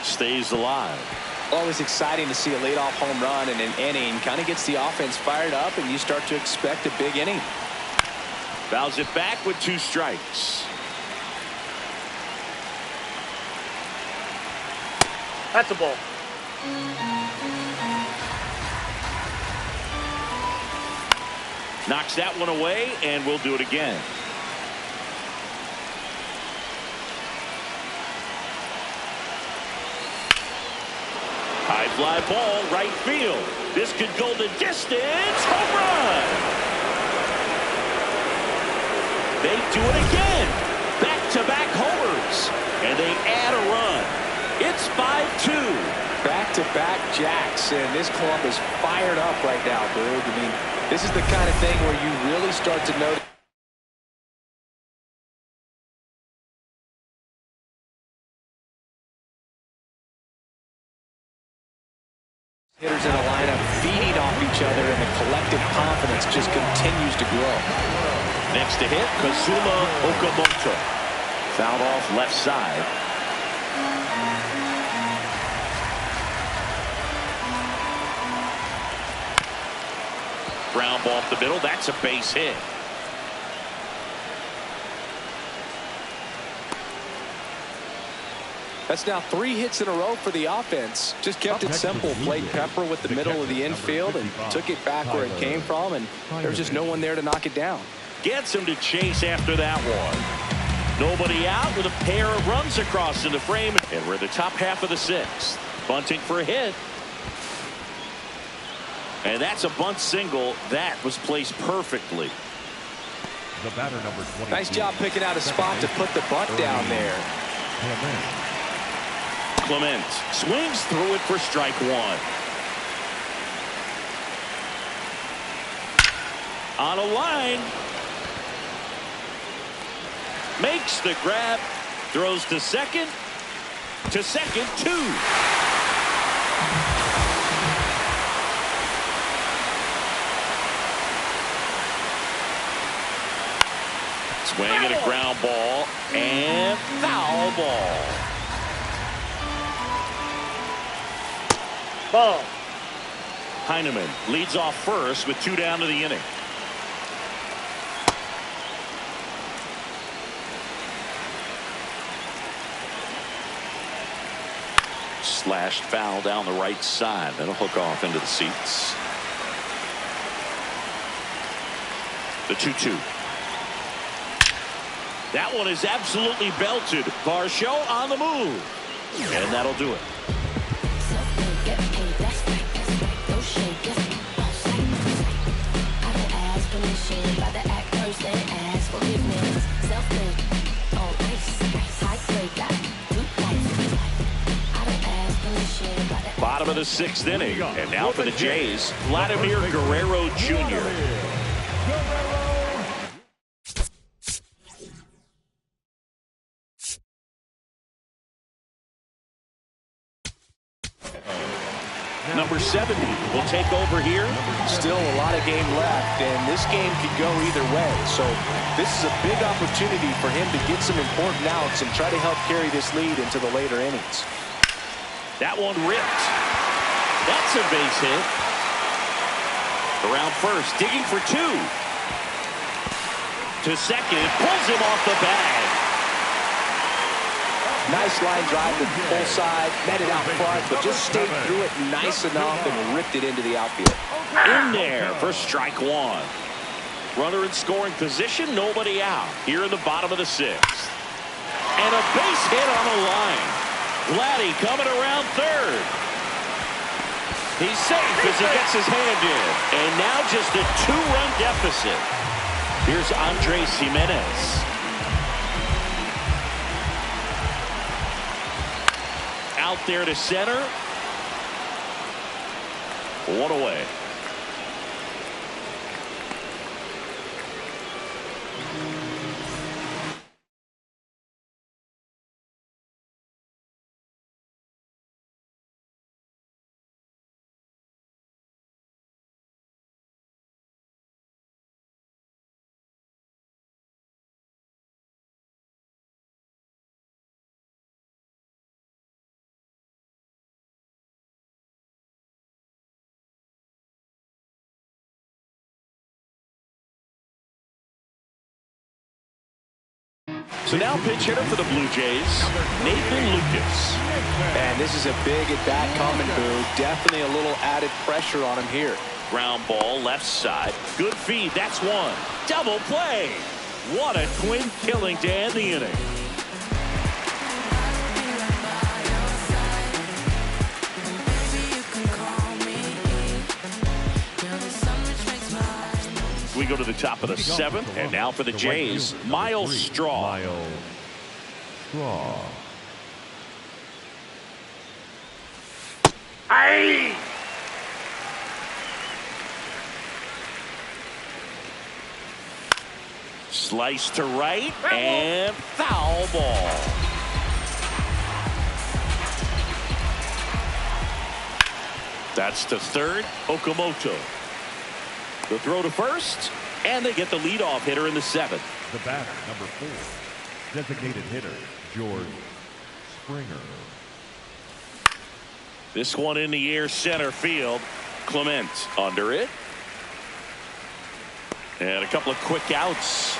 Stays alive. Always exciting to see a leadoff home run in an inning. Kind of gets the offense fired up, and you start to expect a big inning. Fouls it back with 2 strikes. That's a ball. Knocks that one away, and we'll do it again. High fly ball, right field. This could go the distance. Home run. They do it again. Back-to-back homers. And they add a run. It's 5-2. Back-to-back jacks, and this club is fired up right now, Boog. I mean, this is the kind of thing where you really start to notice. Hitters in a lineup feeding off each other, and the collective confidence just continues to grow. Next to hit, Kazuma Okamoto. Fouled off left side. Ground ball up the middle. That's a base hit. That's now 3 hits in a row for the offense. Just kept it simple. Played Pepper with the middle of the infield and took it back where it came from, and there was just no one there to knock it down. Gets him to chase after that one. Nobody out with a pair of runs across in the frame, and we're in the top half of the 6th. Bunting for a hit. And that's a bunt single. That was placed perfectly. The batter, number 22. Nice job picking out a spot to put the bunt down there. Clement swings through it for strike 1. On a line. Makes the grab. Throws to second. To second, 2. Swing and a ground ball. And foul ball. Ball. Heineman leads off first with 2 down to the inning. Slashed foul down the right side. That'll hook off into the seats. The 2-2. That one is absolutely belted. Varsho on the move. And that'll do it. Bottom of the 6th inning. And now for the Jays, Vladimir Guerrero Jr. Number 70 will take over here. Still a lot of game left, and this game could go either way. So this is a big opportunity for him to get some important outs and try to help carry this lead into the later innings. That one ripped. That's a base hit. Around first, digging for 2. To second, pulls him off the bag. Nice line drive to the full side, met it out front, but just stayed through it nice enough and ripped it into the outfield. In there for strike 1. Runner in scoring position, nobody out. Here in the bottom of the 6th. And a base hit on the line. Vladdy coming around third. He's safe as he gets his hand in. And now just a 2-run deficit. Here's Andres Jimenez. Out there to center. 1 away. So now pitch hitter for the Blue Jays, Nathan Lucas. And this is a big at-bat coming, Boo. Definitely a little added pressure on him here. Ground ball, left side. Good feed, that's 1. Double play. What a twin killing to end the inning. We go to the top of the 7th, and now for the Jays, Miles Straw. Aye! Slice to right, and foul ball. That's to third, Okamoto. The throw to first, and they get the leadoff hitter in the 7th. The batter, number 4, designated hitter, George Springer. This one in the air, center field. Clement under it. And a couple of quick outs.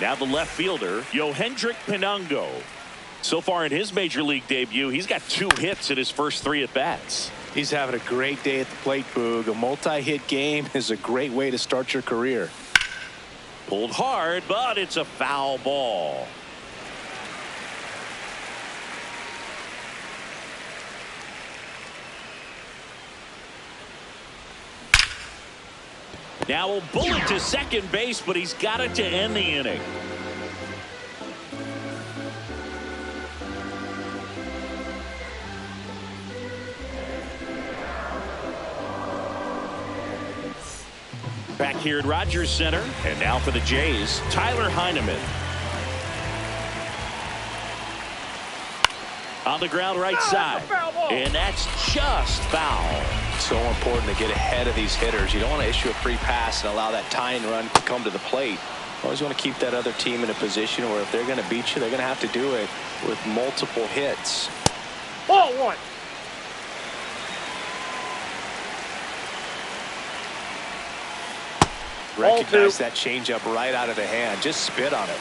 Now the left fielder, Yohendrick Pinango. So far in his major league debut, he's got 2 hits in his first 3 at-bats. He's having a great day at the plate, Boog. A multi-hit game is a great way to start your career. Pulled hard, but it's a foul ball. Now a bullet to second base, but he's got it to end the inning. Back here at Rogers Center, and now for the Jays, Tyler Heineman. On the ground right side, and that's just foul. So important to get ahead of these hitters. You don't want to issue a free pass and allow that tying run to come to the plate. Always want to keep that other team in a position where if they're going to beat you, they're going to have to do it with multiple hits. Ball 1. Recognize that changeup right out of the hand. Just spit on it.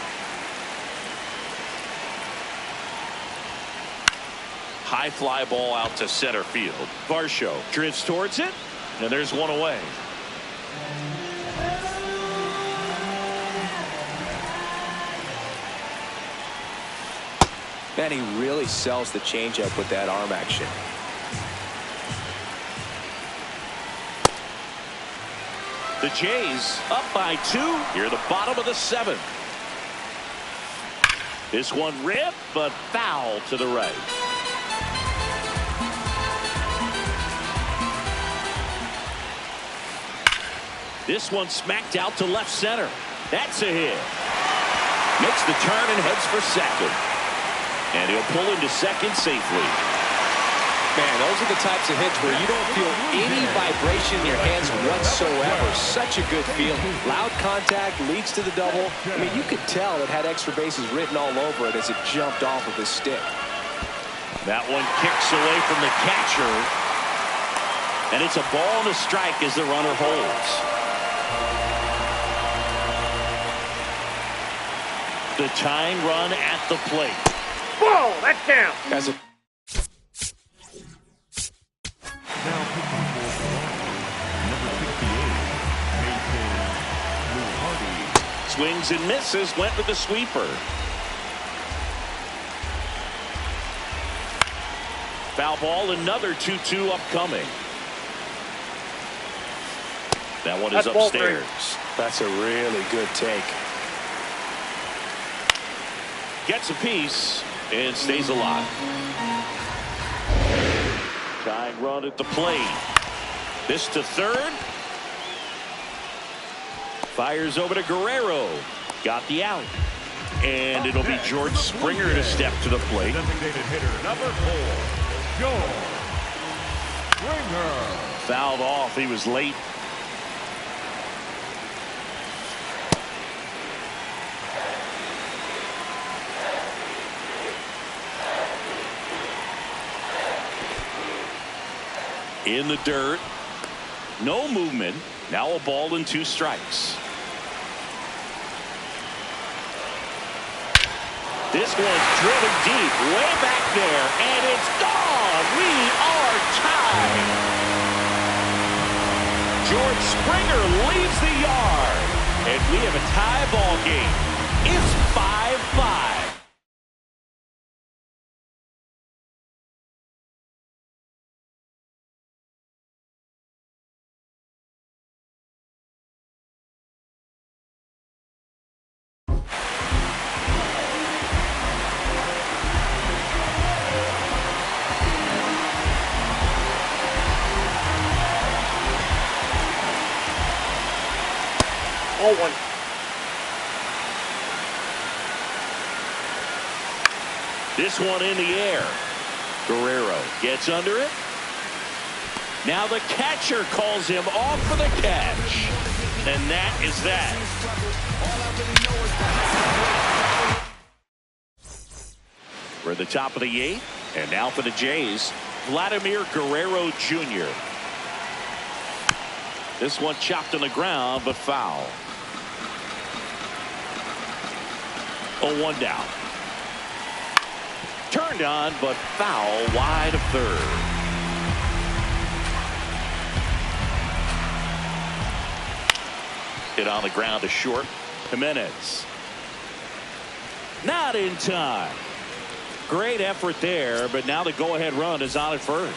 High fly ball out to center field. Varsho drifts towards it, and there's 1 away. Man, he really sells the changeup with that arm action. The Jays up by 2 here at the bottom of the 7th. This one ripped, but foul to the right. This one smacked out to left center. That's a hit. Makes the turn and heads for second. And he'll pull into second safely. Man, those are the types of hits where you don't feel any vibration in your hands whatsoever. Such a good feeling. Loud contact leads to the double. I mean, you could tell it had extra bases written all over it as it jumped off of his stick. That one kicks away from the catcher. And it's a ball and a strike as the runner holds. The tying run at the plate. Ball, that counts. As a Now pitching for number 68, Mason Hardy. Swings and misses, went with the sweeper. Foul ball, another 2-2 upcoming. That one is That's ball upstairs. That's a really good take. Gets a piece and stays alive. Tying run at the plate. This to third. Fires over to Guerrero. Got the out. And it'll be George Springer to step to the plate. Designated hitter number 4, George Springer. Fouled off. He was late. In the dirt. No movement. Now a ball and 2 strikes. This one's driven deep, way back there, and it's gone. We are tied. George Springer leaves the yard, and we have a tie ball game. It's 5-5. Ball one. This one in the air. Guerrero gets under it. Now the catcher calls him off for the catch. And that is that. We're at the top of the 8th. And now for the Jays, Vladimir Guerrero Jr. This one chopped on the ground, but foul. 0-1 down. Turned on, but foul wide of third. Hit on the ground to short. Jimenez. Not in time. Great effort there, but now the go-ahead run is on at first.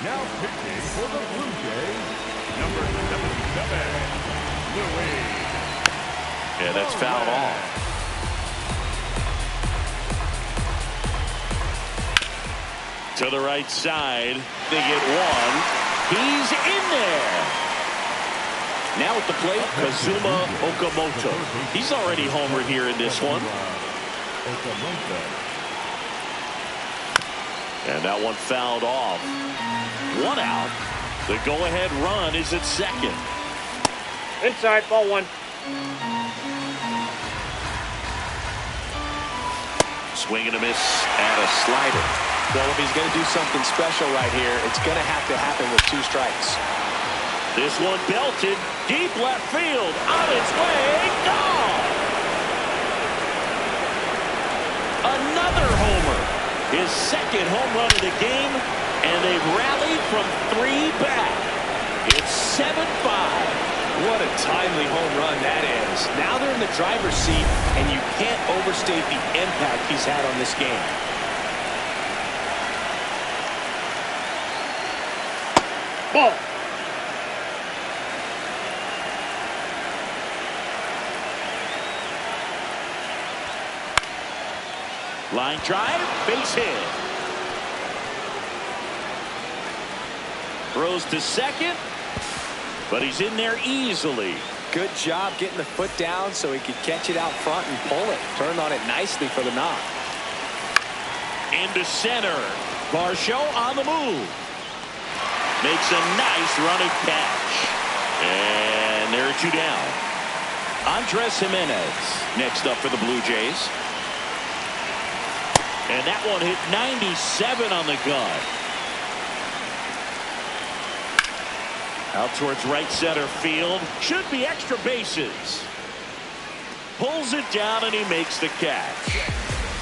Now pitching for the Blue Jays, number 77, Louis. Yeah, that's fouled off. To the right side. They get one. He's in there. Now at the plate, Kazuma Okamoto. He's already homered here in this one. And that one fouled off. 1 out. The go-ahead run is at second. Inside, ball one. Swing and a miss and a slider. Well, if he's going to do something special right here, it's going to have to happen with 2 strikes. This one belted deep left field. On its way, gone. Another homer. His second home run of the game, and they've rallied from 3 back. It's 7-5. What a timely home run that is. Now they're in the driver's seat, and you can't overstate the impact he's had on this game. Ball. Line drive, base hit. Throws to second, but he's in there easily. Good job getting the foot down so he could catch it out front and pull it. Turned on it nicely for the knock. Into center. Varsho on the move. Makes a nice running catch. And there are two down. Andres Jimenez next up for the Blue Jays. And that one hit 97 on the gun. Out towards right center field. Should be extra bases. Pulls it down and he makes the catch.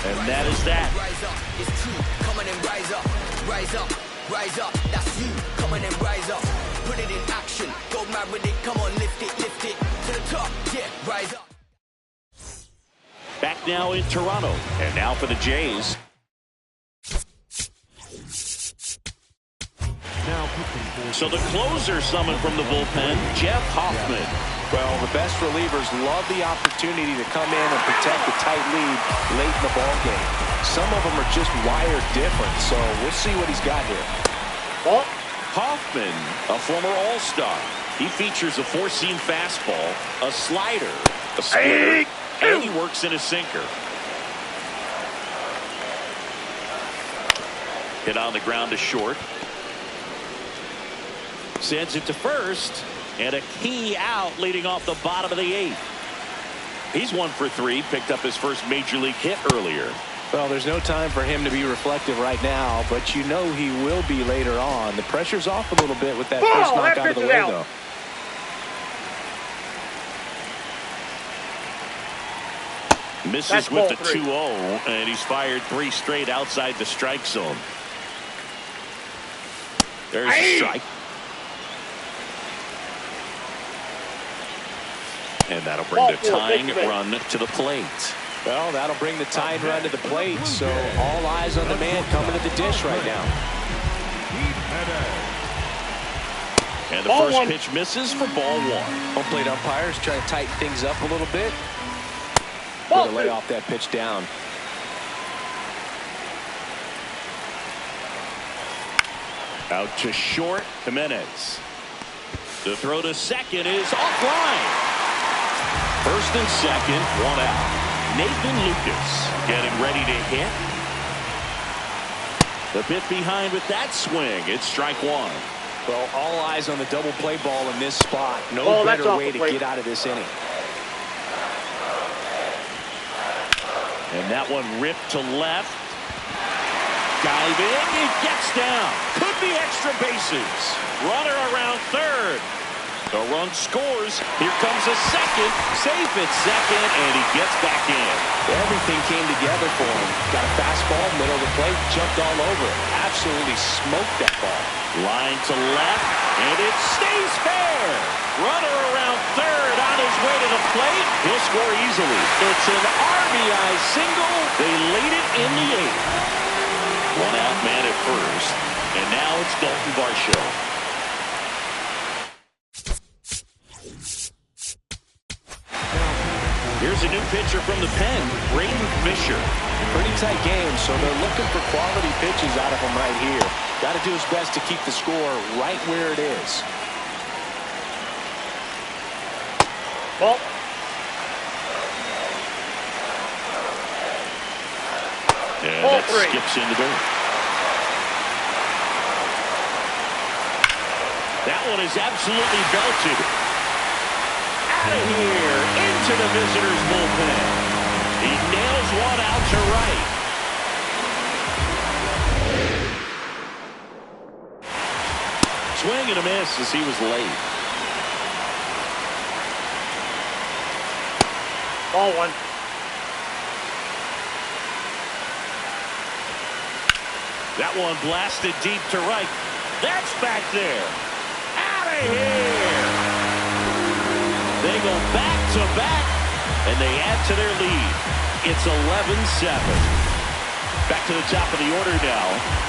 And that is that. Rise up, it's true. Come on and rise up, rise up, rise up. That's you. Come on and rise up. Put it in action. Go mad with it. Come on, lift it to the top. Yeah, rise up. Back now in Toronto, and now for the Jays. So the closer summoned from the bullpen, Jeff Hoffman. Well, the best relievers love the opportunity to come in and protect the tight lead late in the ball game. Some of them are just wired different, so we'll see what he's got here. Ball. Hoffman, a former All-Star. He features a four-seam fastball, a slider, a splitter, and he works in a sinker. Hit on the ground to short. Sends it to first, and a key out leading off the bottom of the eighth. He's 1 for 3, picked up his first major league hit earlier. Well, there's no time for him to be reflective right now, but you know he will be later on. The pressure's off a little bit with that first knock out of the way, though. Misses with the 2-0, and he's fired 3 straight outside the strike zone. There's a strike. And that'll bring the tying run to the plate. Well, that'll bring the tying run to the plate, so all eyes on the man coming to the dish right now. And the first pitch misses for ball 1. Home plate umpires trying to tighten things up a little bit. Going to lay off that pitch down. Out to short, Jimenez. The throw to second is offline. First and second, 1 out. Nathan Lucas getting ready to hit. The bit behind with that swing. It's strike 1. Well, all eyes on the double play ball in this spot. No better way to get out of this inning. And that one ripped to left. Diving, it gets down. Could be extra bases. Runner around third. The run scores. Here comes a second. Safe at second, and he gets back in. Everything came together for him. Got a fastball, middle of the plate, jumped all over it. Absolutely smoked that ball. Line to left, and it stays fair. Runner around third on his way to the plate. He'll score easily. It's an RBI single. They lead it in the 8th. 1 out man at first, and now it's Dalton Varsho. Here's a new pitcher from the pen, Braden Fisher. Pretty tight game, so they're looking for quality pitches out of him right here. Got to do his best to keep the score right where it is. Ball. And that skips into there. That one is absolutely belted. Out of here, into the visitors' bullpen. He nails one out to right. Swing and a miss as he was late. Ball 1. That one blasted deep to right. That's back there. Out of here. They go back to back, and they add to their lead. It's 11-7. Back to the top of the order now.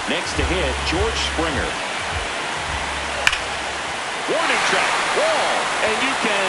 Next to hit, George Springer. Warning track, wall, and you can